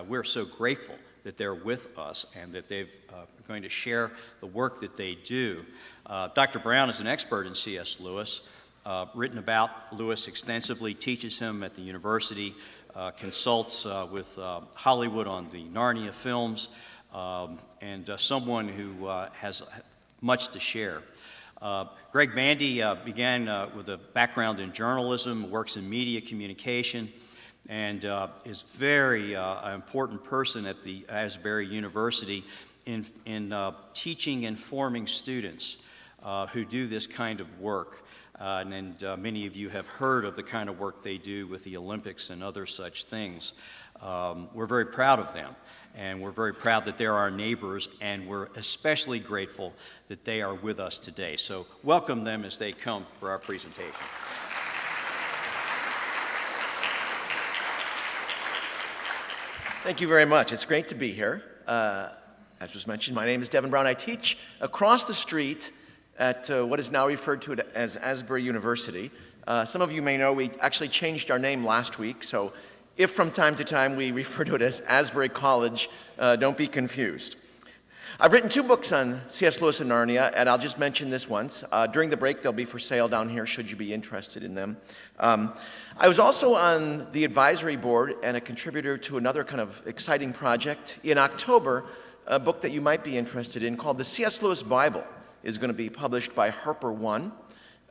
we're so grateful that they're with us and that they're going to share the work that they do. Dr. Brown is an expert in C.S. Lewis, written about Lewis extensively, teaches him at the university, consults with Hollywood on the Narnia films, and someone who has much to share. Greg Bandy began with a background in journalism, works in media communication, and is very important person at the Asbury University in teaching and forming students who do this kind of work. And many of you have heard of the kind of work they do with the Olympics and other such things. We're very proud of them, and we're very proud that they're our neighbors, and we're especially grateful that they are with us today. So welcome them as they come for our presentation. Thank you very much. It's great to be here. As was mentioned, my name is Devin Brown. I teach across the street at what is now referred to as Asbury University. Some of you may know we actually changed our name last week, so if from time to time we refer to it as Asbury College, don't be confused. I've written 2 books on C.S. Lewis and Narnia, and I'll just mention this once. During the break, they'll be for sale down here should you be interested in them. I was also on the advisory board and a contributor to another kind of exciting project. In October, a book that you might be interested in called The C.S. Lewis Bible is going to be published by Harper One.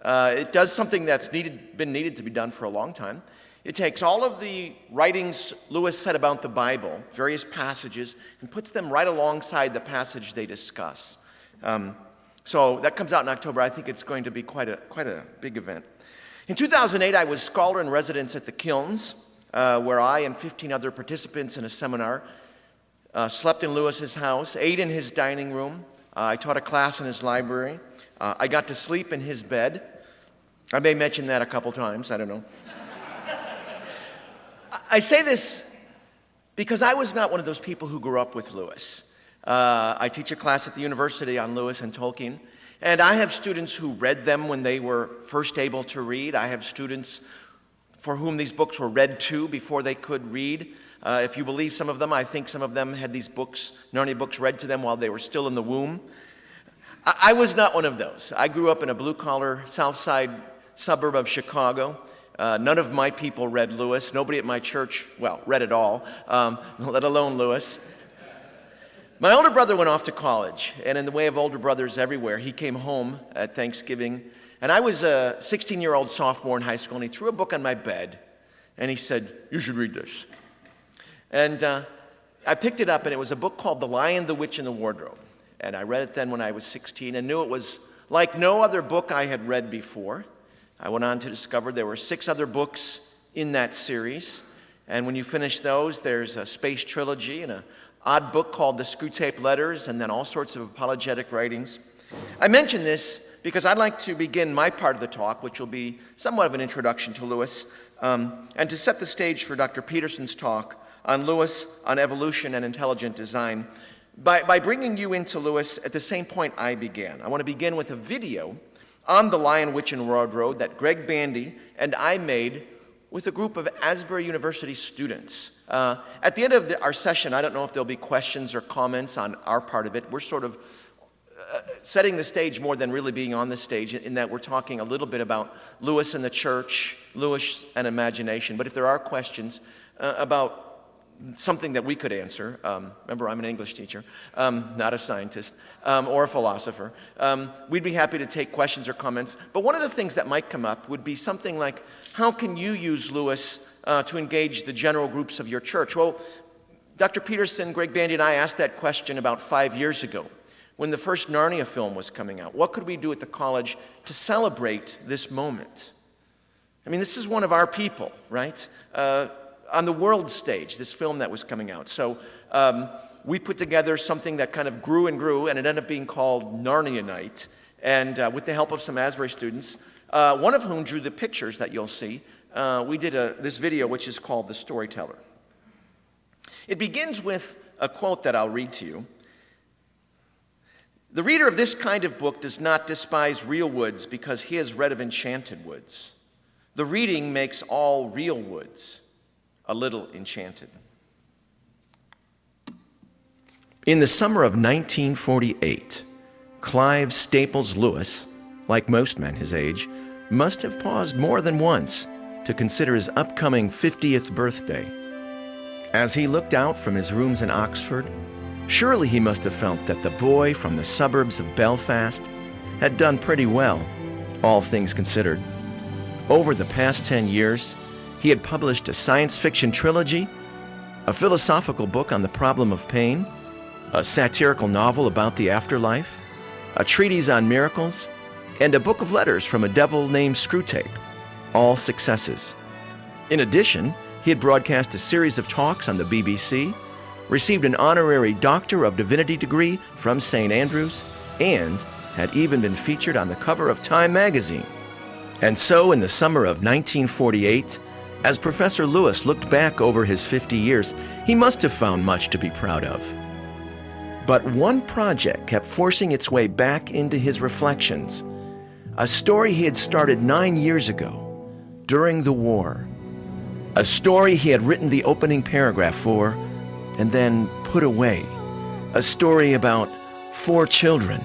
It does something that's been needed to be done for a long time. It takes all of the writings Lewis said about the Bible, various passages, and puts them right alongside the passage they discuss. So that comes out in October. I think it's going to be quite a big event. In 2008, I was scholar in residence at the Kilns, where I and 15 other participants in a seminar slept in Lewis's house, ate in his dining room. I taught a class in his library. I got to sleep in his bed. I may mention that a couple times, I don't know. I say this because I was not one of those people who grew up with Lewis. I teach a class at the university on Lewis and Tolkien, and I have students who read them when they were first able to read. I have students for whom these books were read to before they could read. If you believe some of them, I think some of them had these books, Narnia books, read to them while they were still in the womb. I was not one of those. I grew up in a blue-collar South Side suburb of Chicago. None of my people read Lewis. Nobody at my church, well, read at all, let alone Lewis. My older brother went off to college, and in the way of older brothers everywhere, he came home at Thanksgiving, and I was a 16-year-old sophomore in high school, and he threw a book on my bed, and he said, "You should read this." And I picked it up, and it was a book called The Lion, the Witch, and the Wardrobe. And I read it then when I was 16 and knew it was like no other book I had read before. I went on to discover there were 6 other books in that series. And when you finish those, there's a space trilogy and an odd book called The Screwtape Letters, and then all sorts of apologetic writings. I mention this because I'd like to begin my part of the talk, which will be somewhat of an introduction to Lewis, and to set the stage for Dr. Peterson's talk on Lewis, on evolution and intelligent design, by bringing you into Lewis at the same point I began. I want to begin with a video on The Lion, Witch, and Wardrobe that Greg Bandy and I made with a group of Asbury University students. At the end of our session, I don't know if there'll be questions or comments on our part of it. We're sort of setting the stage more than really being on the stage, in that we're talking a little bit about Lewis and the church, Lewis and imagination. But if there are questions about something that we could answer, remember I'm an English teacher, not a scientist, or a philosopher, we'd be happy to take questions or comments. But one of the things that might come up would be something like, how can you use Lewis to engage the general groups of your church? Well, Dr. Peterson, Greg Bandy, and I asked that question about 5 years ago when the first Narnia film was coming out. What could we do at the college to celebrate this moment? I mean, this is one of our people, right? On the world stage, this film that was coming out. So we put together something that kind of grew, and it ended up being called Narnia Night. And with the help of some Asbury students, one of whom drew the pictures that you'll see, we did this video which is called The Storyteller. It begins with a quote that I'll read to you. "The reader of this kind of book does not despise real woods because he has read of enchanted woods. The reading makes all real woods a little enchanted." In the summer of 1948, Clive Staples Lewis, like most men his age, must have paused more than once to consider his upcoming 50th birthday. As he looked out from his rooms in Oxford, surely he must have felt that the boy from the suburbs of Belfast had done pretty well, all things considered. Over the past 10 years, he had published a science fiction trilogy, a philosophical book on the problem of pain, a satirical novel about the afterlife, a treatise on miracles, and a book of letters from a devil named Screwtape, all successes. In addition, he had broadcast a series of talks on the BBC, received an honorary Doctor of Divinity degree from St. Andrews, and had even been featured on the cover of Time magazine. And so, in the summer of 1948, as Professor Lewis looked back over his 50 years, he must have found much to be proud of. But one project kept forcing its way back into his reflections, a story he had started 9 years ago, during the war. A story he had written the opening paragraph for, and then put away. A story about 4 children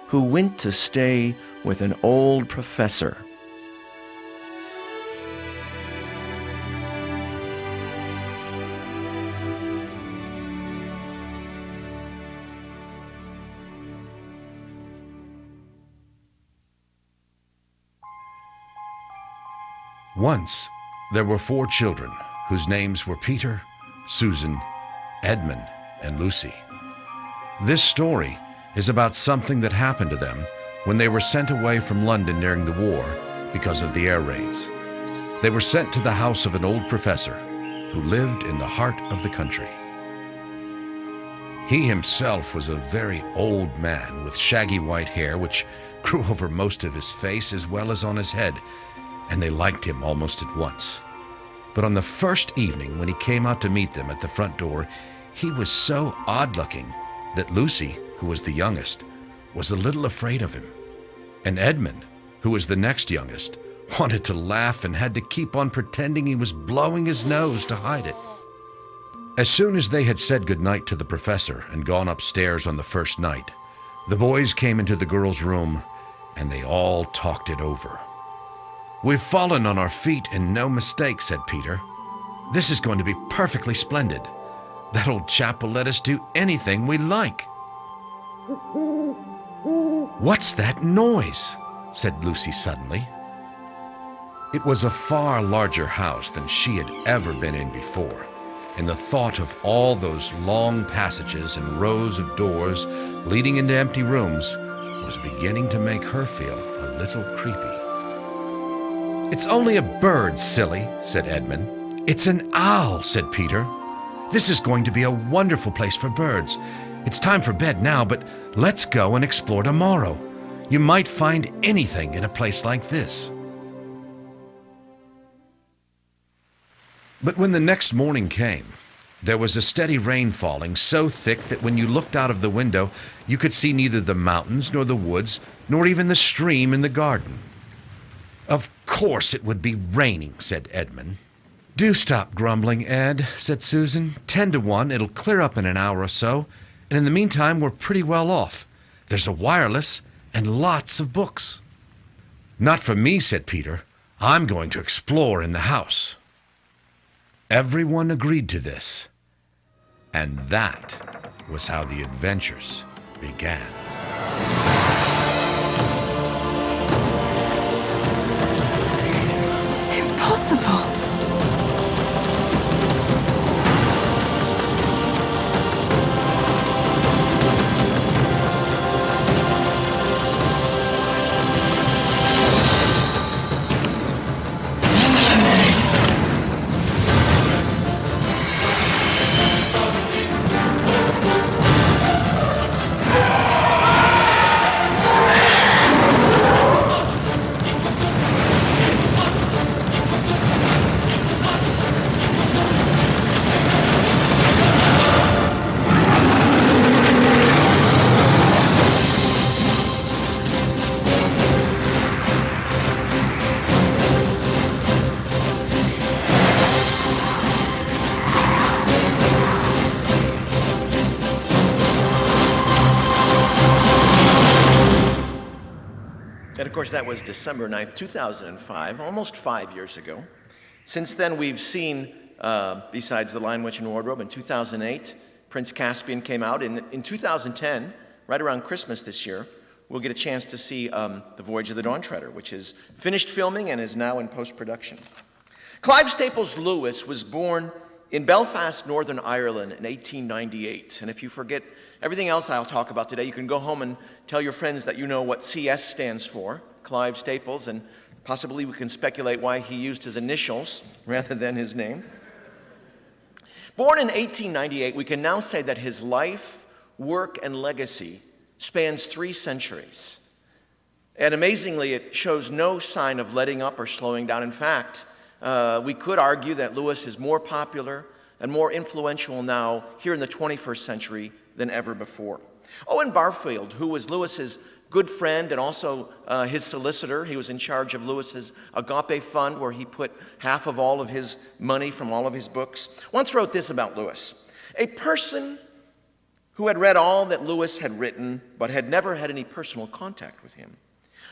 who went to stay with an old professor. Once, there were 4 children whose names were Peter, Susan, Edmund, and Lucy. This story is about something that happened to them when they were sent away from London during the war because of the air raids. They were sent to the house of an old professor who lived in the heart of the country. He himself was a very old man with shaggy white hair which grew over most of his face as well as on his head, and they liked him almost at once. But on the first evening when he came out to meet them at the front door, he was so odd-looking that Lucy, who was the youngest, was a little afraid of him. And Edmund, who was the next youngest, wanted to laugh and had to keep on pretending he was blowing his nose to hide it. As soon as they had said goodnight to the professor and gone upstairs on the first night, the boys came into the girls' room and they all talked it over. "We've fallen on our feet and no mistake," said Peter. "This is going to be perfectly splendid. That old chap will let us do anything we like." "What's that noise?" said Lucy suddenly. It was a far larger house than she had ever been in before, and the thought of all those long passages and rows of doors leading into empty rooms was beginning to make her feel a little creepy. "It's only a bird, silly," said Edmund. "It's an owl," said Peter. "This is going to be a wonderful place for birds. It's time for bed now, but let's go and explore tomorrow. You might find anything in a place like this." But when the next morning came, there was a steady rain falling so thick that when you looked out of the window, you could see neither the mountains nor the woods, nor even the stream in the garden. "Of course it would be raining," said Edmund. "Do stop grumbling, Ed," said Susan. 10 to 1, it'll clear up in an hour or so, and in the meantime we're pretty well off. There's a wireless and lots of books." "Not for me," said Peter. "I'm going to explore in the house." Everyone agreed to this, and that was how the adventures began. Impossible! course, that was December 9th, 2005, almost 5 years ago. Since then, we've seen, besides The Lion, Witch, and Wardrobe, in 2008, Prince Caspian came out. In 2010, right around Christmas this year, we'll get a chance to see The Voyage of the Dawn Treader, which is finished filming and is now in post-production. Clive Staples Lewis was born in Belfast, Northern Ireland in 1898. And if you forget everything else I'll talk about today, you can go home and tell your friends that you know what CS stands for, Clive Staples, and possibly we can speculate why he used his initials rather than his name. Born in 1898, we can now say that his life, work, and legacy spans 3 centuries. And amazingly, it shows no sign of letting up or slowing down. In fact, we could argue that Lewis is more popular and more influential now here in the 21st century than ever before. Owen Barfield, who was Lewis's good friend and also his solicitor, he was in charge of Lewis's Agape Fund, where he put half of all of his money from all of his books, once wrote this about Lewis: a person who had read all that Lewis had written but had never had any personal contact with him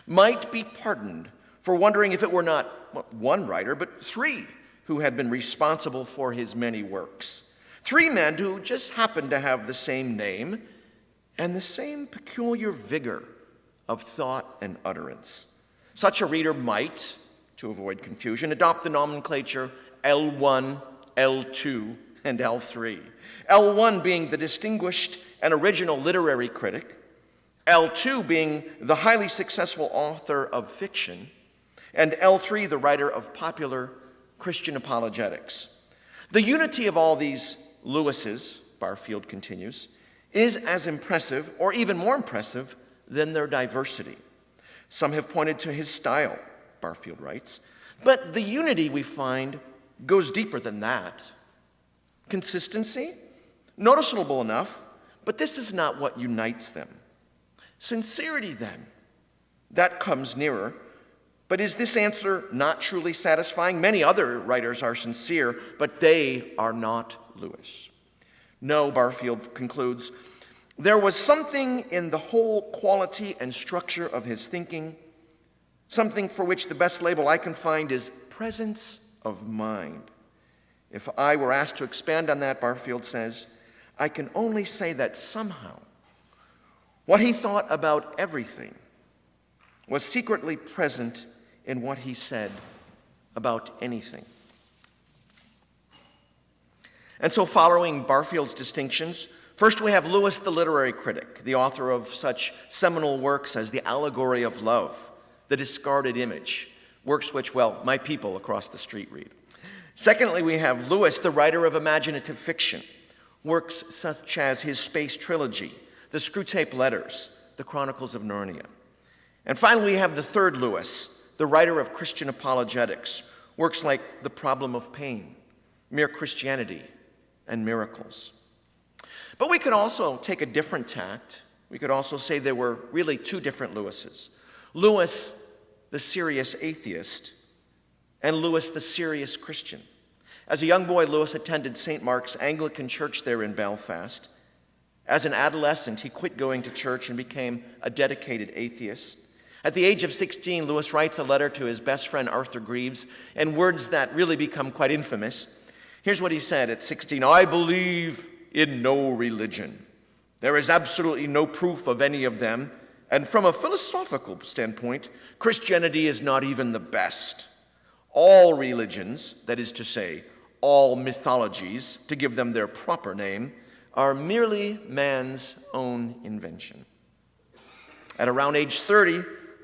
might be pardoned for wondering if it were not one writer, but 3 who had been responsible for his many works. 3 men who just happened to have the same name and the same peculiar vigor of thought and utterance. Such a reader might, to avoid confusion, adopt the nomenclature L1, L2, and L3. L1 being the distinguished and original literary critic, L2 being the highly successful author of fiction, and L3 the writer of popular Christian apologetics. The unity of all these Lewises, Barfield continues, is as impressive, or even more impressive, than their diversity. Some have pointed to his style, Barfield writes, but the unity we find goes deeper than that. Consistency? Noticeable enough, but this is not what unites them. Sincerity, then, that comes nearer. But is this answer not truly satisfying? Many other writers are sincere, but they are not Lewis. No, Barfield concludes, there was something in the whole quality and structure of his thinking, something for which the best label I can find is presence of mind. If I were asked to expand on that, Barfield says, I can only say that somehow what he thought about everything was secretly present in what he said about anything. And so, following Barfield's distinctions, first we have Lewis the literary critic, the author of such seminal works as The Allegory of Love, The Discarded Image, works which, well, my people across the street read. Secondly, we have Lewis, the writer of imaginative fiction, works such as his space trilogy, The Screwtape Letters, The Chronicles of Narnia. And finally, we have the third Lewis, the writer of Christian apologetics, works like The Problem of Pain, Mere Christianity, and Miracles. But we could also take a different tact. We could also say there were really 2 different Lewises. Lewis, the serious atheist, and Lewis, the serious Christian. As a young boy, Lewis attended St. Mark's Anglican Church there in Belfast. As an adolescent, he quit going to church and became a dedicated atheist. At the age of 16, Lewis writes a letter to his best friend Arthur Greaves, and words that really become quite infamous. Here's what he said at 16, I believe in no religion. There is absolutely no proof of any of them, and from a philosophical standpoint, Christianity is not even the best. All religions, that is to say, all mythologies, to give them their proper name, are merely man's own invention. At around age 30,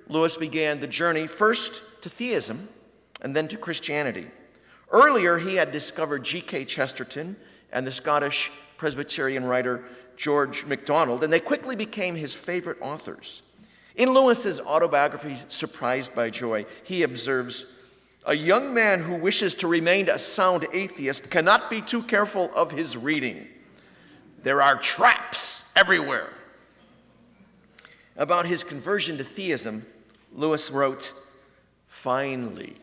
Lewis began the journey first to theism and then to Christianity. Earlier, he had discovered G.K. Chesterton and the Scottish Presbyterian writer George MacDonald, and they quickly became his favorite authors. In Lewis's autobiography, Surprised by Joy, he observes, a young man who wishes to remain a sound atheist cannot be too careful of his reading. There are traps everywhere. About his conversion to theism, Lewis wrote, finally,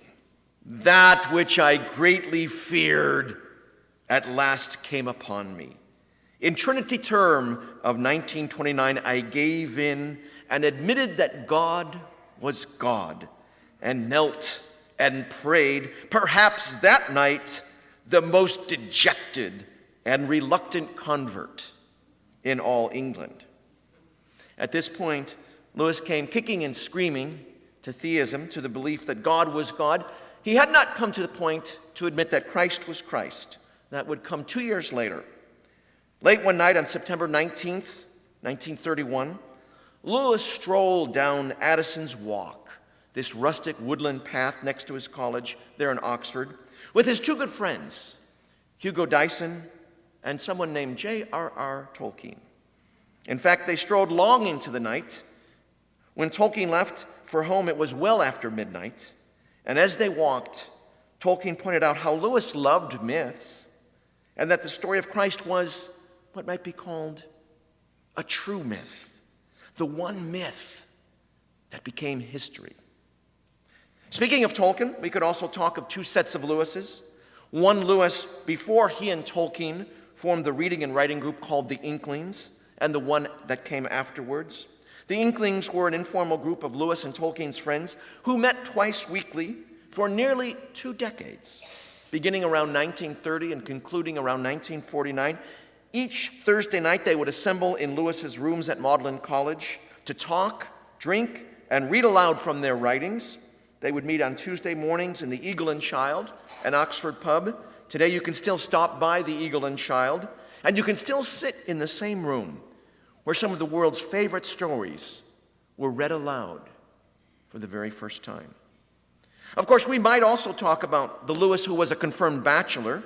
that which I greatly feared at last came upon me. In Trinity Term of 1929, I gave in and admitted that God was God, and knelt and prayed, perhaps that night the most dejected and reluctant convert in all England. At this point, Lewis came kicking and screaming to theism, to the belief that God was God. He had not come to the point to admit that Christ was Christ. That would come 2 years later. Late one night on September 19th, 1931, Lewis strolled down Addison's Walk, this rustic woodland path next to his college there in Oxford, with his two good friends, Hugo Dyson and someone named J.R.R. Tolkien. In fact, they strolled long into the night. When Tolkien left for home, it was well after midnight. And as they walked, Tolkien pointed out how Lewis loved myths and that the story of Christ was what might be called a true myth, the one myth that became history. Speaking of Tolkien, we could also talk of two sets of Lewises. One Lewis before he and Tolkien formed the reading and writing group called the Inklings, and the one that came afterwards. The Inklings were an informal group of Lewis and Tolkien's friends who met twice weekly for nearly 2 decades, beginning around 1930 and concluding around 1949. Each Thursday night they would assemble in Lewis's rooms at Magdalen College to talk, drink, and read aloud from their writings. They would meet on Tuesday mornings in the Eagle and Child, an Oxford pub. Today you can still stop by the Eagle and Child, and you can still sit in the same room where some of the world's favorite stories were read aloud for the very first time. Of course, we might also talk about the Lewis who was a confirmed bachelor,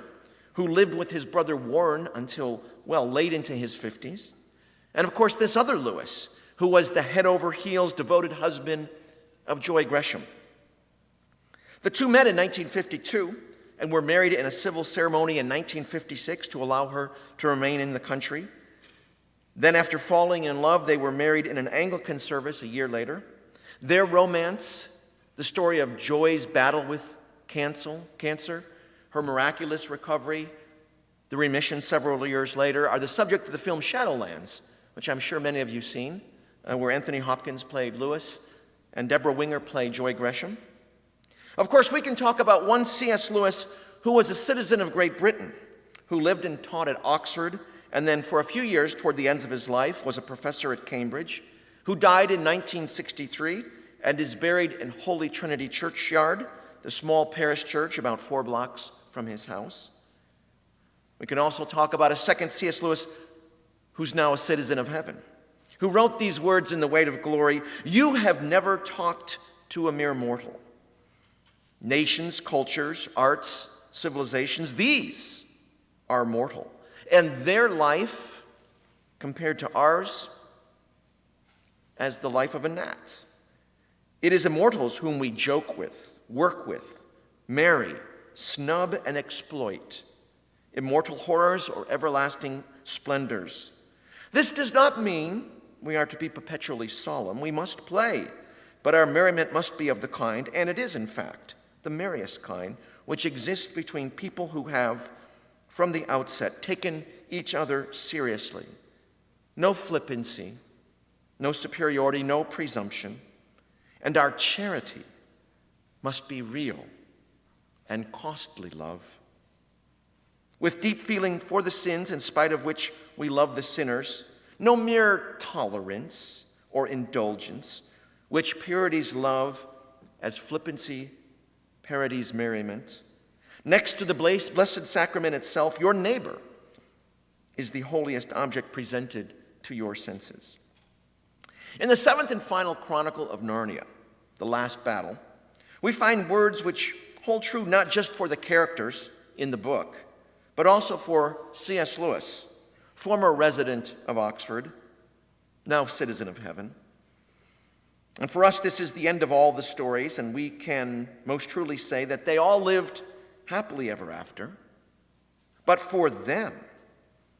who lived with his brother Warren until, well, late into his 50s. And of course, this other Lewis, who was the head-over-heels devoted husband of Joy Gresham. The two met in 1952 and were married in a civil ceremony in 1956 to allow her to remain in the country. Then, after falling in love, they were married in an Anglican service a year later. Their romance, the story of Joy's battle with cancer, her miraculous recovery, the remission several years later, are the subject of the film Shadowlands, which I'm sure many of you have seen, where Anthony Hopkins played Lewis and Deborah Winger played Joy Gresham. Of course, we can talk about one C.S. Lewis who was a citizen of Great Britain, who lived and taught at Oxford, and then for a few years, toward the ends of his life, was a professor at Cambridge, who died in 1963 and is buried in Holy Trinity Churchyard, the small parish church about 4 blocks from his house. We can also talk about a second C.S. Lewis who's now a citizen of heaven, who wrote these words in The Weight of Glory: "You have never talked to a mere mortal. Nations, cultures, arts, civilizations, these are mortal. And their life, compared to ours, as the life of a gnat. It is immortals whom we joke with, work with, marry, snub, and exploit. Immortal horrors or everlasting splendors. This does not mean we are to be perpetually solemn. We must play, but our merriment must be of the kind, and it is in fact the merriest kind, which exists between people who have, from the outset, taken each other seriously. No flippancy, no superiority, no presumption. And our charity must be real and costly love. With deep feeling for the sins in spite of which we love the sinners, no mere tolerance or indulgence, which purities love as flippancy parodies merriment. Next to the blessed sacrament itself, your neighbor is the holiest object presented to your senses. In the 7th and final chronicle of Narnia, The Last Battle, we find words which hold true not just for the characters in the book, but also for C.S. Lewis, former resident of Oxford, now citizen of heaven. And for us, this is the end of all the stories, and we can most truly say that they all lived happily ever after. But for them,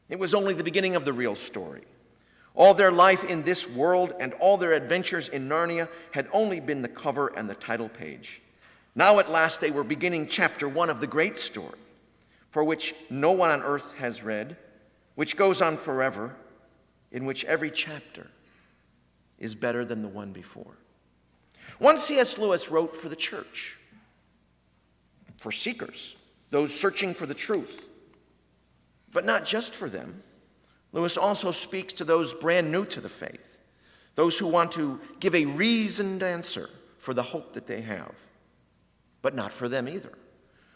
it was only the beginning of the real story. All their life in this world and all their adventures in Narnia had only been the cover and the title page. Now at last they were beginning chapter 1 of the great story, for which no one on earth has read, which goes on forever, in which every chapter is better than the one before. One C.S. Lewis wrote for the church, for seekers, those searching for the truth. But not just for them. Lewis also speaks to those brand new to the faith, those who want to give a reasoned answer for the hope that they have, but not for them either.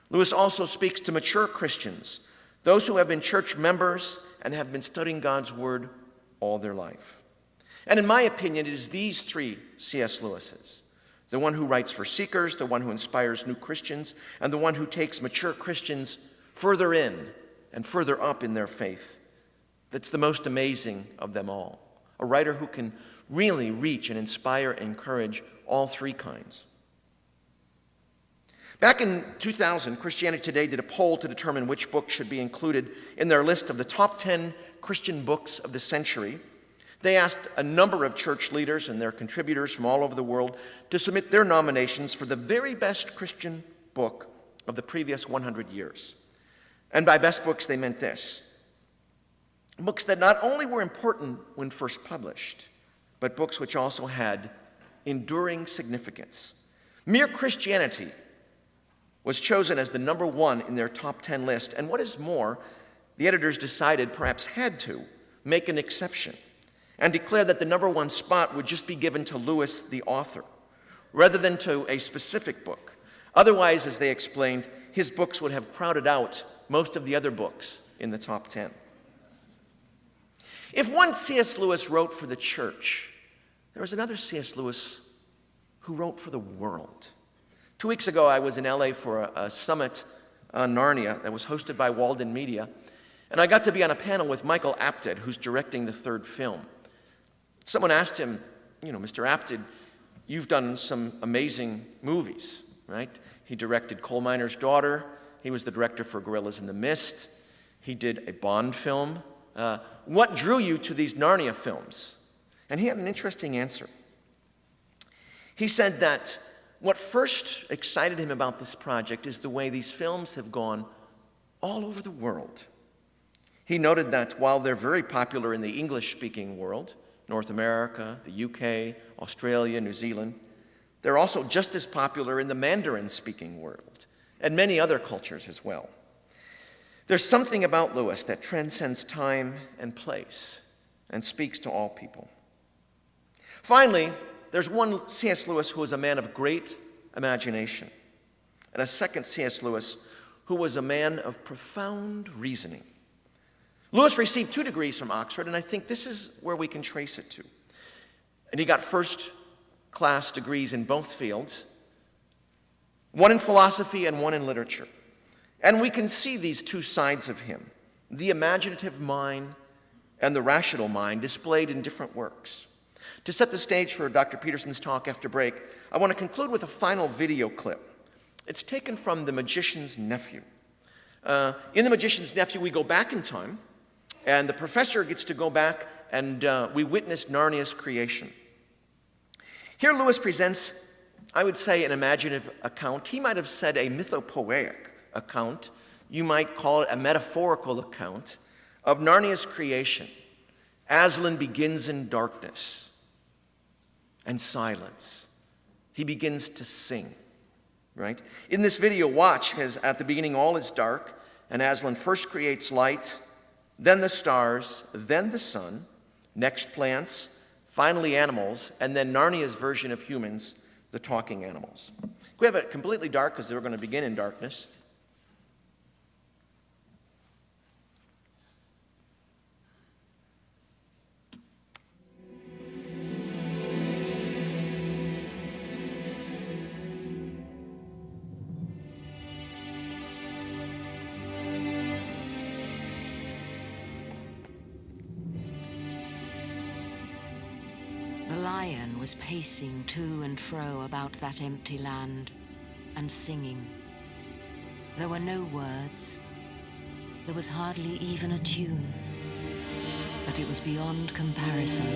Lewis also speaks to mature Christians, those who have been church members and have been studying God's word all their life. And in my opinion, it is these three C.S. Lewises, the one who writes for seekers, the one who inspires new Christians, and the one who takes mature Christians further in and further up in their faith, that's the most amazing of them all. A writer who can really reach and inspire and encourage all three kinds. Back in 2000, Christianity Today did a poll to determine which book should be included in their list of the top 10 Christian books of the century. They asked a number of church leaders and their contributors from all over the world to submit their nominations for the very best Christian book of the previous 100 years. And by best books, they meant this: books that not only were important when first published, but books which also had enduring significance. Mere Christianity was chosen as the number one in their top 10 list. And what is more, the editors decided, perhaps had to, make an exception and declare that the number one spot would just be given to Lewis, the author, rather than to a specific book. Otherwise, as they explained, his books would have crowded out most of the other books in the top 10. If one C.S. Lewis wrote for the church, there was another C.S. Lewis who wrote for the world. 2 weeks ago, I was in LA for a summit on Narnia that was hosted by Walden Media, and I got to be on a panel with Michael Apted, who's directing the third film. Someone asked him, Mr. Apted, you've done some amazing movies, right? He directed Coal Miner's Daughter. He was the director for Gorillas in the Mist. He did a Bond film. What drew you to these Narnia films? And he had an interesting answer. He said that what first excited him about this project is the way these films have gone all over the world. He noted that while they're very popular in the English-speaking world, North America, the UK, Australia, New Zealand, they're also just as popular in the Mandarin-speaking world and many other cultures as well. There's something about Lewis that transcends time and place and speaks to all people. Finally, there's one C.S. Lewis who was a man of great imagination, and a second C.S. Lewis who was a man of profound reasoning. Lewis received 2 degrees from Oxford, and I think this is where we can trace it to. And he got first-class degrees in both fields, one in philosophy and one in literature. And we can see these two sides of him, the imaginative mind and the rational mind, displayed in different works. To set the stage for Dr. Peterson's talk after break, I want to conclude with a final video clip. It's taken from The Magician's Nephew. In The Magician's Nephew, we go back in time, and the professor gets to go back, and we witness Narnia's creation. Here Lewis presents, I would say, an imaginative account. He might have said a mythopoeic account. You might call it a metaphorical account of Narnia's creation. Aslan begins in darkness and silence. He begins to sing, right? In this video, watch as at the beginning all is dark, and Aslan first creates light, then the stars, then the sun, next plants, finally animals, and then Narnia's version of humans, the talking animals. We have it completely dark because we're going to begin in darkness. The lion was pacing to and fro about that empty land and singing. There were no words. There was hardly even a tune. But it was beyond comparison.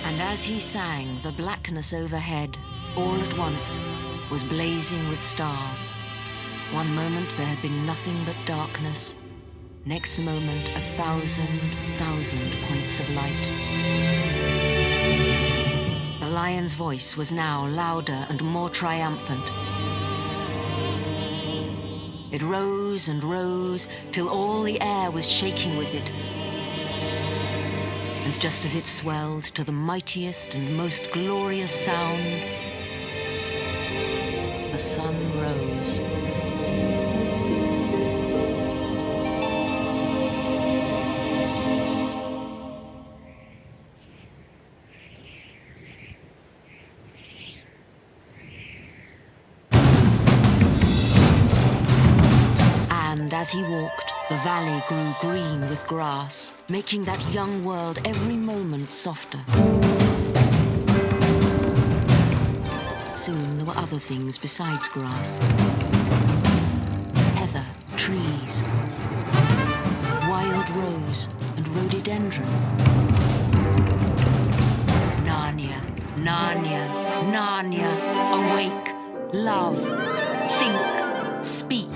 And as he sang, the blackness overhead, all at once, was blazing with stars. One moment there had been nothing but darkness, Next moment, 1,000 points of light. The lion's voice was now louder and more triumphant. It rose and rose till all the air was shaking with it. And just as it swelled to the mightiest and most glorious sound, the sun rose. And as he walked, the valley grew green with grass, making that young world every moment softer. Soon there were other things besides grass. Heather, trees, wild rose and rhododendron. Narnia, Narnia, Narnia, awake, love, think, speak.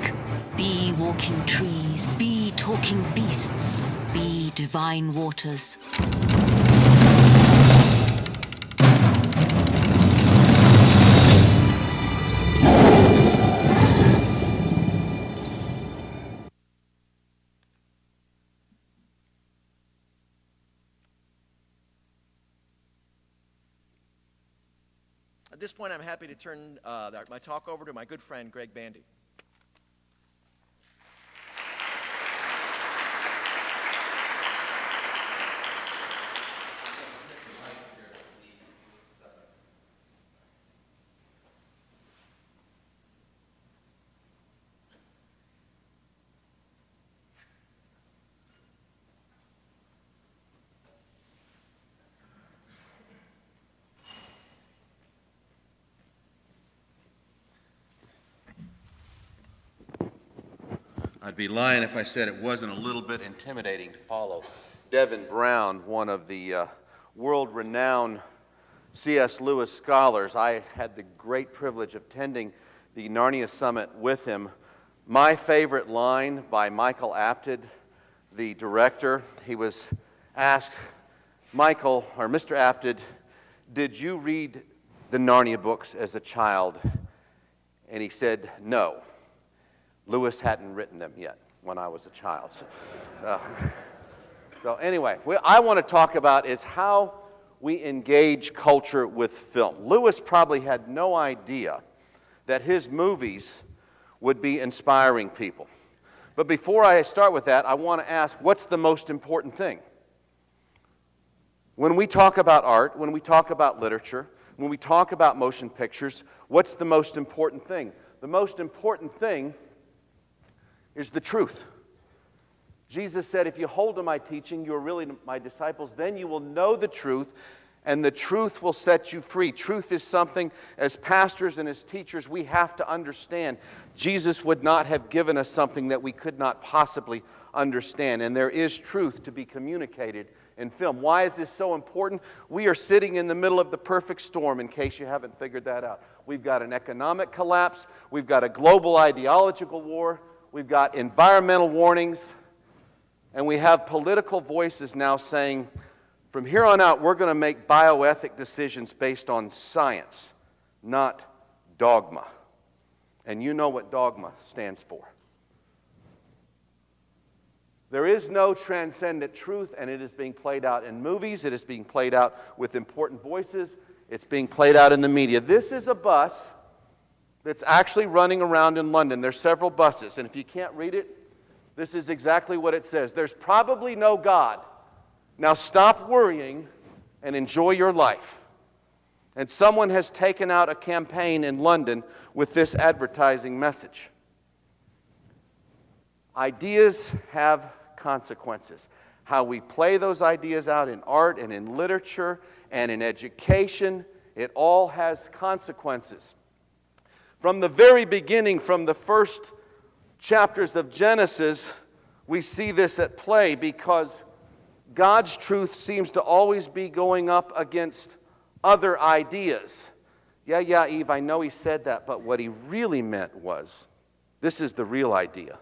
Be walking trees, be talking beasts, be divine waters. At this point, I'm happy to turn my talk over to my good friend, Greg Bandy. I'd be lying if I said it wasn't a little bit intimidating to follow Devin Brown, one of the world-renowned C.S. Lewis scholars. I had the great privilege of attending the Narnia Summit with him. My favorite line by Michael Apted, the director, he was asked, Michael, or Mr. Apted, did you read the Narnia books as a child? And he said, no. Lewis hadn't written them yet when I was a child. So anyway, what I want to talk about is how we engage culture with film. Lewis probably had no idea that his movies would be inspiring people. But before I start with that, I want to ask, what's the most important thing? When we talk about art, when we talk about literature, when we talk about motion pictures, what's the most important thing? The most important thing is the truth. Jesus said, if you hold to my teaching, you are really my disciples, then you will know the truth, and the truth will set you free. Truth is something, as pastors and as teachers, we have to understand. Jesus would not have given us something that we could not possibly understand, and there is truth to be communicated in film. Why is this so important? We are sitting in the middle of the perfect storm, in case you haven't figured that out. We've got an economic collapse, we've got a global ideological war, we've got environmental warnings, and we have political voices now saying, from here on out, we're going to make bioethic decisions based on science, not dogma. And you know what dogma stands for. There is no transcendent truth, and it is being played out in movies. It is being played out with important voices. It's being played out in the media. This is a bus that's actually running around in London. There's several buses, and if you can't read it, this is exactly what it says. There's probably no God. Now stop worrying and enjoy your life. And someone has taken out a campaign in London with this advertising message. Ideas have consequences. How we play those ideas out in art and in literature and in education, it all has consequences. From the very beginning, from the first chapters of Genesis, we see this at play because God's truth seems to always be going up against other ideas. Yeah, Eve, I know he said that, but what he really meant was, this is the real idea.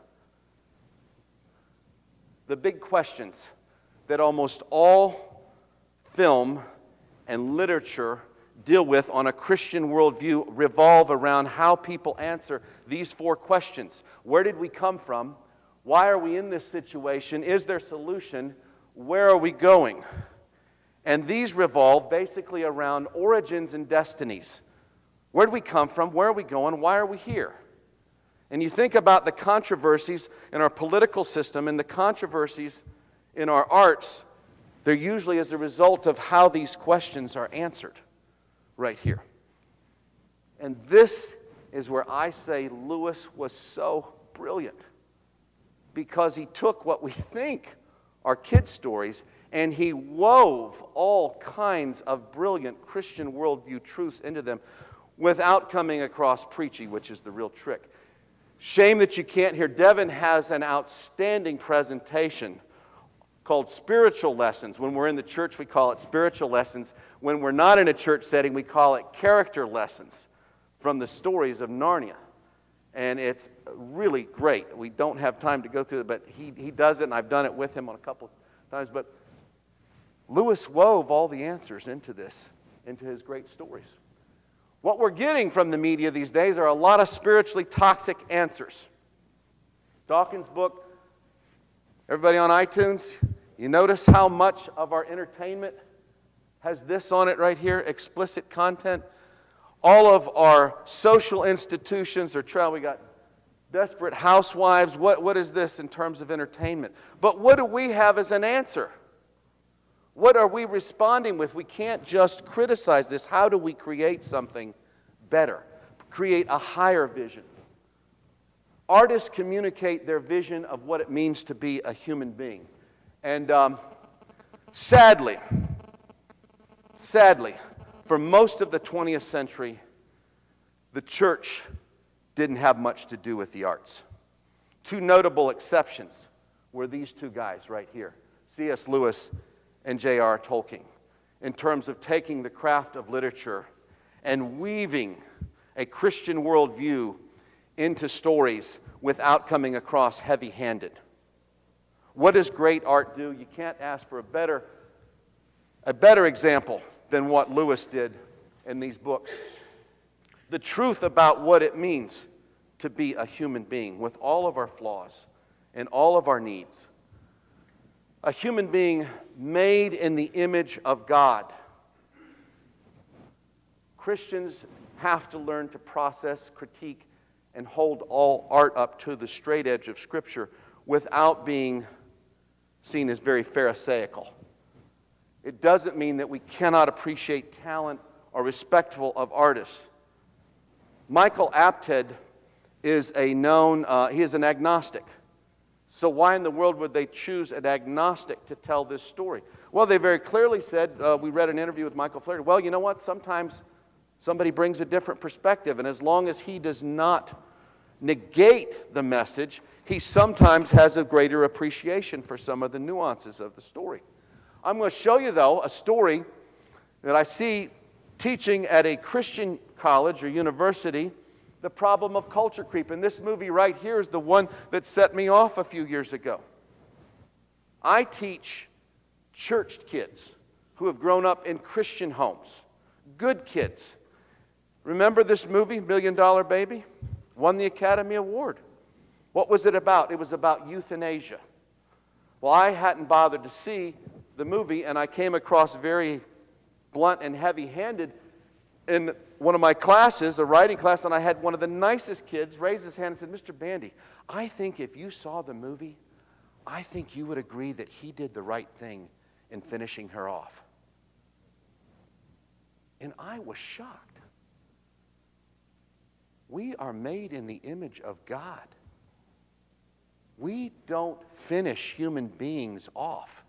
the big questions that almost all film and literature deal with on a Christian worldview revolve around how people answer these 4 questions. Where did we come from? Why are we in this situation? Is there a solution? Where are we going? And these revolve basically around origins and destinies. Where did we come from? Where are we going? Why are we here? And you think about the controversies in our political system and the controversies in our arts, they're usually as a result of how these questions are answered right here. And this is where I say Lewis was so brilliant, because he took what we think are kid stories and he wove all kinds of brilliant Christian worldview truths into them without coming across preachy, which is the real trick. Shame that you can't hear. Devin has an outstanding presentation called Spiritual Lessons. When we're in the church, we call it Spiritual Lessons. When we're not in a church setting, we call it Character Lessons from the stories of Narnia. And it's really great. We don't have time to go through it, but he does it, and I've done it with him on a couple of times. But Lewis wove all the answers into this, into his great stories. What we're getting from the media these days are a lot of spiritually toxic answers. Dawkins' book, everybody on iTunes, you notice how much of our entertainment has this on it right here, explicit content. All of our social institutions are we got Desperate Housewives. What is this in terms of entertainment? But what do we have as an answer? What are we responding with? We can't just criticize this. How do we create something better? Create a higher vision. Artists communicate their vision of what it means to be a human being. And sadly, for most of the 20th century, the church didn't have much to do with the arts. 2 notable exceptions were these 2 guys right here, C.S. Lewis and J.R. Tolkien, in terms of taking the craft of literature and weaving a Christian worldview into stories without coming across heavy-handed. What does great art do? You can't ask for a better example than what Lewis did in these books. The truth about what it means to be a human being with all of our flaws and all of our needs. A human being made in the image of God. Christians have to learn to process, critique, and hold all art up to the straight edge of Scripture without being seen as very pharisaical. It doesn't mean that we cannot appreciate talent or respectful of artists. Michael Apted is he is an agnostic. So why in the world would they choose an agnostic to tell this story? Well, they very clearly said, we read an interview with Michael Flaherty, well, you know what, sometimes somebody brings a different perspective, and as long as he does not negate the message, he sometimes has a greater appreciation for some of the nuances of the story. I'm going to show you, though, a story that I see teaching at a Christian college or university, the problem of culture creep. And this movie right here is the one that set me off a few years ago. I teach churched kids who have grown up in Christian homes, good kids. Remember this movie, $1 Million Baby? Won the Academy Award. What was it about? It was about euthanasia. Well, I hadn't bothered to see the movie, and I came across very blunt and heavy-handed in one of my classes, a writing class, and I had one of the nicest kids raise his hand and said, Mr. Bandy, I think if you saw the movie, I think you would agree that he did the right thing in finishing her off. And I was shocked. We are made in the image of God. We don't finish human beings off.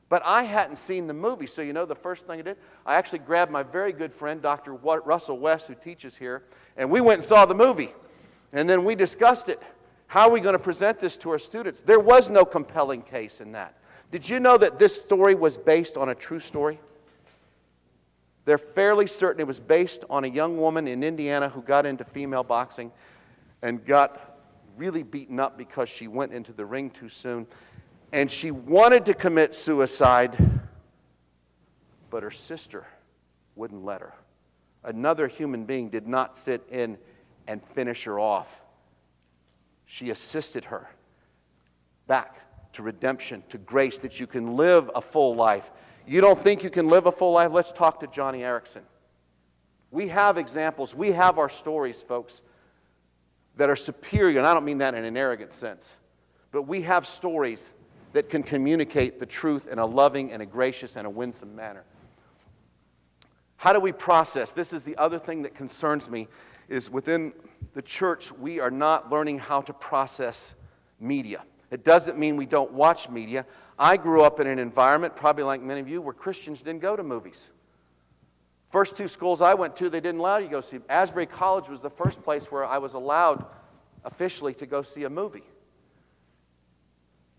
But I hadn't seen the movie, so you know the first thing I did? I actually grabbed my very good friend, Dr. Russell West, who teaches here, and we went and saw the movie. And then we discussed it. How are we going to present this to our students? There was no compelling case in that. Did you know that this story was based on a true story? They're fairly certain it was based on a young woman in Indiana who got into female boxing and got really beaten up because she went into the ring too soon. And she wanted to commit suicide, but her sister wouldn't let her. Another human being did not sit in and finish her off. She assisted her back to redemption, to grace, that you can live a full life. You don't think you can live a full life? Let's talk to Johnny Erickson. We have examples. We have our stories, folks, that are superior, and I don't mean that in an arrogant sense, but we have stories that can communicate the truth in a loving and a gracious and a winsome manner. How do we process? This is the other thing that concerns me, is within the church, we are not learning how to process media. It doesn't mean we don't watch media. I grew up in an environment, probably like many of you, where Christians didn't go to movies. First two schools I went to, they didn't allow you to go see. Asbury College was the first place where I was allowed officially to go see a movie.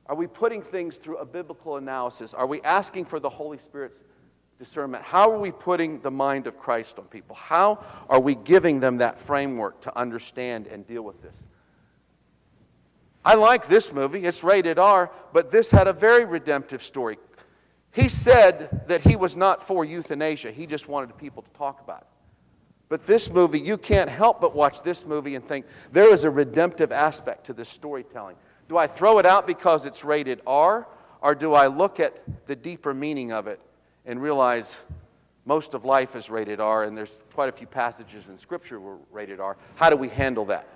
Are we putting things through a biblical analysis? Are we asking for the Holy Spirit's discernment? How are we putting the mind of Christ on people? How are we giving them that framework to understand and deal with this? I like this movie. It's rated R, but this had a very redemptive story. He said that he was not for euthanasia. He just wanted people to talk about it. But this movie, you can't help but watch this movie and think there is a redemptive aspect to this storytelling. Do I throw it out because it's rated R, or do I look at the deeper meaning of it and realize most of life is rated R, and there's quite a few passages in Scripture were rated R? How do we handle that?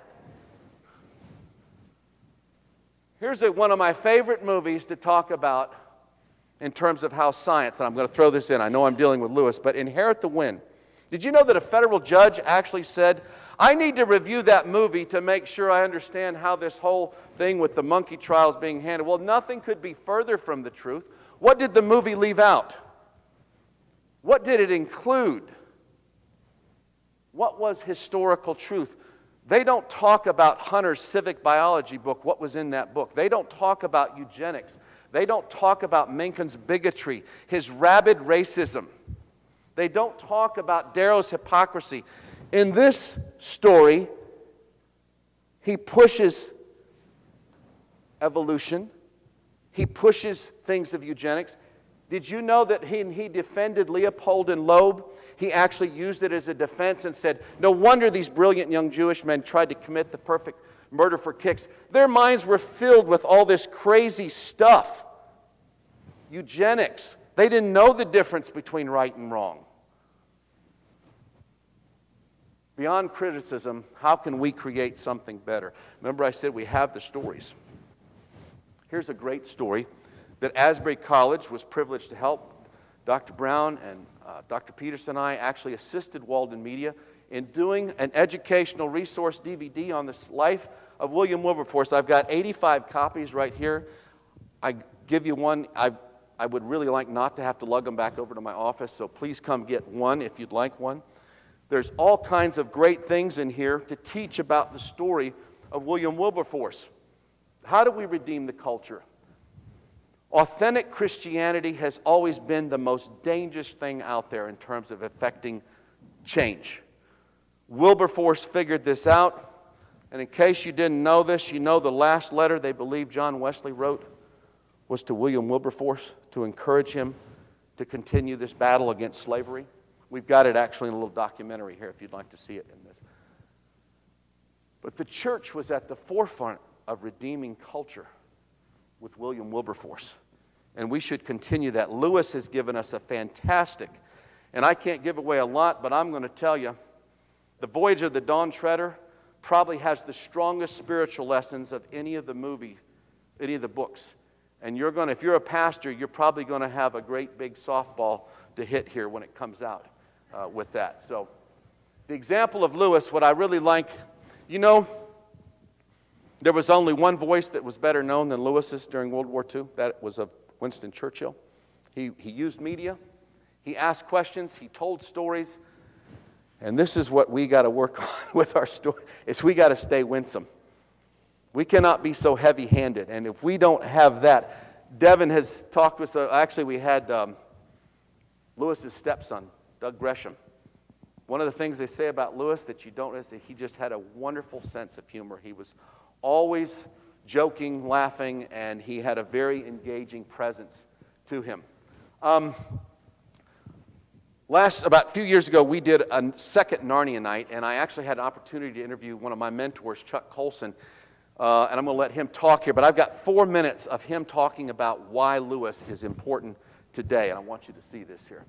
Here's one of my favorite movies to talk about in terms of how science, and I'm going to throw this in, I know I'm dealing with Lewis, but Inherit the Wind. Did you know that a federal judge actually said, I need to review that movie to make sure I understand how this whole thing with the monkey trial is being handled? Well, nothing could be further from the truth. What did the movie leave out? What did it include? What was historical truth? They don't talk about Hunter's civic biology book, what was in that book. They don't talk about eugenics. They don't talk about Mencken's bigotry, his rabid racism. They don't talk about Darrow's hypocrisy. In this story, he pushes evolution. He pushes things of eugenics. Did you know that he defended Leopold and Loeb? He actually used it as a defense and said, no wonder these brilliant young Jewish men tried to commit the perfect murder for kicks. Their minds were filled with all this crazy stuff. Eugenics. They didn't know the difference between right and wrong. Beyond criticism, how can we create something better? Remember I said we have the stories. Here's a great story that Asbury College was privileged to help. Dr. Brown and Dr. Peterson and I actually assisted Walden Media in doing an educational resource DVD on the life of William Wilberforce. I've got 85 copies right here. I give you one. I would really like not to have to lug them back over to my office, so please come get one if you'd like one. There's all kinds of great things in here to teach about the story of William Wilberforce. How do we redeem the culture? Authentic Christianity has always been the most dangerous thing out there in terms of affecting change. Wilberforce figured this out, and in case you didn't know this, you know the last letter they believe John Wesley wrote was to William Wilberforce to encourage him to continue this battle against slavery. We've got it actually in a little documentary here if you'd like to see it in this. But the church was at the forefront of redeeming culture with William Wilberforce. And we should continue that. Lewis has given us a fantastic, and I can't give away a lot, but I'm going to tell you, The Voyage of the Dawn Treader probably has the strongest spiritual lessons of any of the books. And if you're a pastor, you're probably going to have a great big softball to hit here when it comes out with that. So the example of Lewis, what I really like, there was only one voice that was better known than Lewis's during World War II. That was of Winston Churchill. He used media. He asked questions. He told stories. And this is what we got to work on with our story, is we got to stay winsome. We cannot be so heavy-handed. And if we don't have that, Devin has talked with us. Actually, we had Lewis's stepson, Doug Gresham. One of the things they say about Lewis that you don't know is that he just had a wonderful sense of humor. He was always joking, laughing, and he had a very engaging presence to him. About a few years ago, we did a second Narnia night, and I actually had an opportunity to interview one of my mentors, Chuck Colson, and I'm going to let him talk here, but I've got 4 minutes of him talking about why Lewis is important today, and I want you to see this here.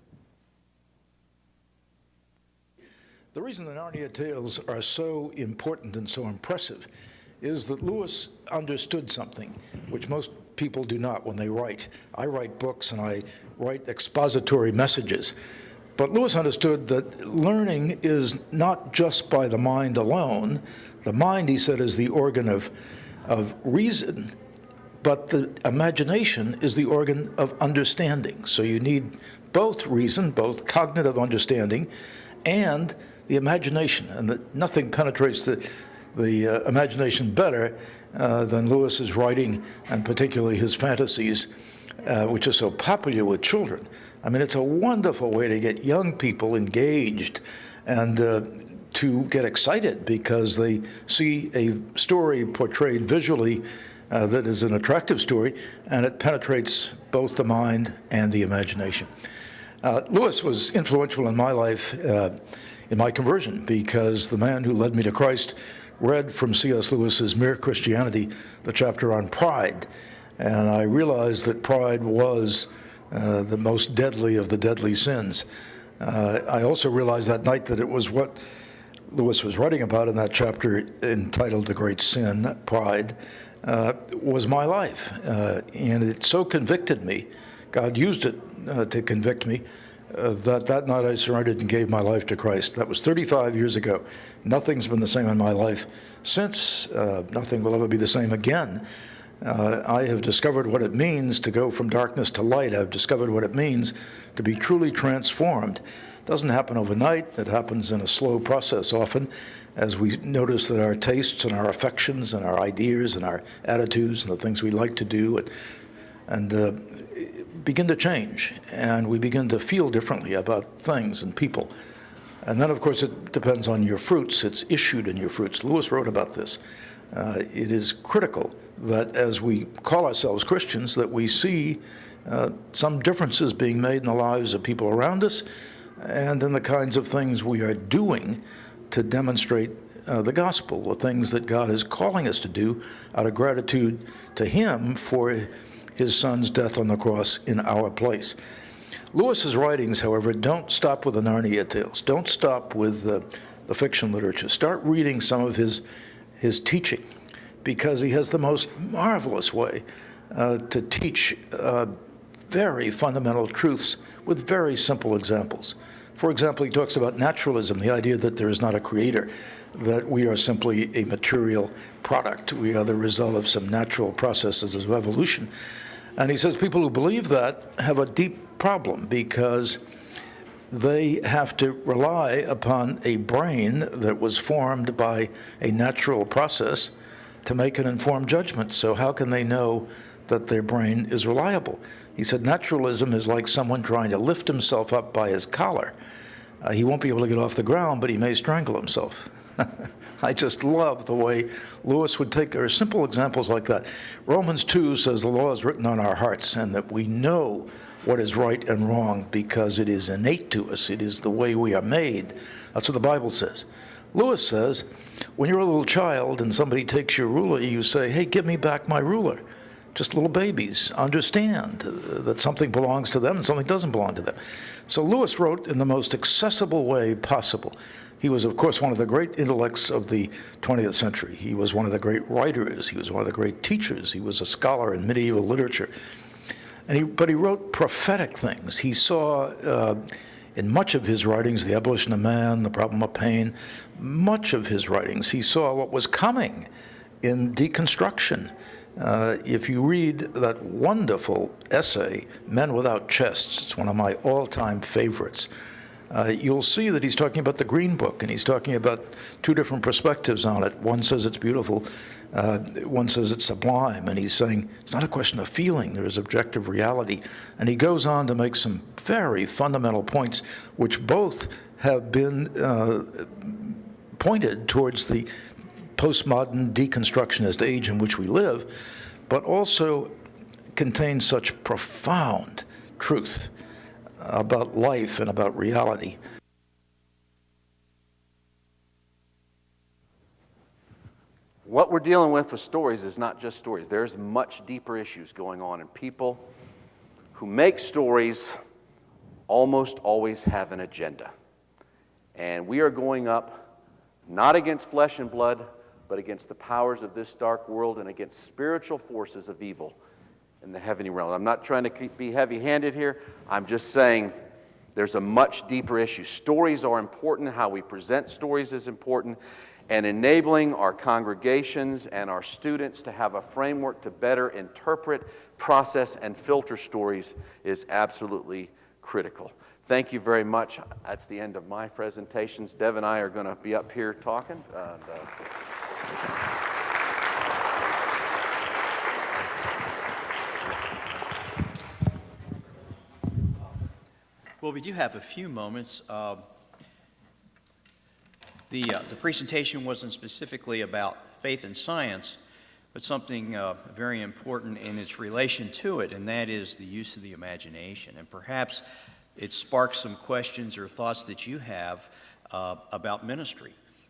The reason the Narnia tales are so important and so impressive is that Lewis understood something which most people do not when they write. I write books and I write expository messages. But Lewis understood that learning is not just by the mind alone. The mind, he said, is the organ of reason, but the imagination is the organ of understanding. So you need both reason, both cognitive understanding, and the imagination. And that nothing penetrates the imagination better than Lewis's writing, and particularly his fantasies, which are so popular with children. I mean, it's a wonderful way to get young people engaged and to get excited because they see a story portrayed visually that is an attractive story, and it penetrates both the mind and the imagination. Lewis was influential in my life, in my conversion, because the man who led me to Christ read from C.S. Lewis's Mere Christianity, the chapter on pride, and I realized that pride was the most deadly of the deadly sins. I also realized that night that it was what Lewis was writing about in that chapter entitled The Great Sin, Pride, was my life. And it so convicted me, God used it to convict me, that night I surrendered and gave my life to Christ. That was 35 years ago. Nothing's been the same in my life since. Nothing will ever be the same again. I have discovered what it means to go from darkness to light. I've discovered what it means to be truly transformed. It doesn't happen overnight. It happens in a slow process often, as we notice that our tastes and our affections and our ideas and our attitudes and the things we like to do and begin to change, and we begin to feel differently about things and people. And then, of course, it depends on your fruits. It's issued in your fruits. Lewis wrote about this. It is critical that as we call ourselves Christians, that we see some differences being made in the lives of people around us and in the kinds of things we are doing to demonstrate the gospel, the things that God is calling us to do out of gratitude to Him for His Son's death on the cross in our place. Lewis's writings, however, don't stop with the Narnia tales. Don't stop with the fiction literature. Start reading some of his teaching, because he has the most marvelous way to teach very fundamental truths with very simple examples. For example, he talks about naturalism, the idea that there is not a creator, that we are simply a material product. We are the result of some natural processes of evolution. And he says people who believe that have a deep problem, because they have to rely upon a brain that was formed by a natural process to make an informed judgment. So how can they know that their brain is reliable? He said naturalism is like someone trying to lift himself up by his collar. He won't be able to get off the ground, but he may strangle himself. I just love the way Lewis would take simple examples like that. Romans 2 says the law is written on our hearts, and that we know what is right and wrong because it is innate to us. It is the way we are made. That's what the Bible says. Lewis says, when you're a little child and somebody takes your ruler, you say, hey, give me back my ruler. Just little babies understand that something belongs to them and something doesn't belong to them. So Lewis wrote in the most accessible way possible. He was, of course, one of the great intellects of the 20th century. He was one of the great writers. He was one of the great teachers. He was a scholar in medieval literature. But he wrote prophetic things. He saw in much of his writings, the abolition of man, the problem of pain, much of his writings, he saw what was coming in deconstruction. If you read that wonderful essay, Men Without Chests, it's one of my all-time favorites, you'll see that he's talking about the Green Book, and he's talking about two different perspectives on it. One says it's beautiful, one says it's sublime, and he's saying it's not a question of feeling, there is objective reality. And he goes on to make some very fundamental points, which both have been pointed towards the postmodern, deconstructionist age in which we live, but also contains such profound truth about life and about reality. What we're dealing with stories is not just stories. There's much deeper issues going on, and people who make stories almost always have an agenda. And we are going up not against flesh and blood, but against the powers of this dark world and against spiritual forces of evil in the heavenly realm. I'm not trying to be heavy-handed here. I'm just saying there's a much deeper issue. Stories are important. How we present stories is important. And enabling our congregations and our students to have a framework to better interpret, process, and filter stories is absolutely critical. Thank you very much. That's the end of my presentations. Devin and I are going to be up here talking. Well, we do have a few moments. The presentation wasn't specifically about faith and science, but something very important in its relation to it, and that is the use of the imagination. And perhaps it sparks some questions or thoughts that you have about ministry.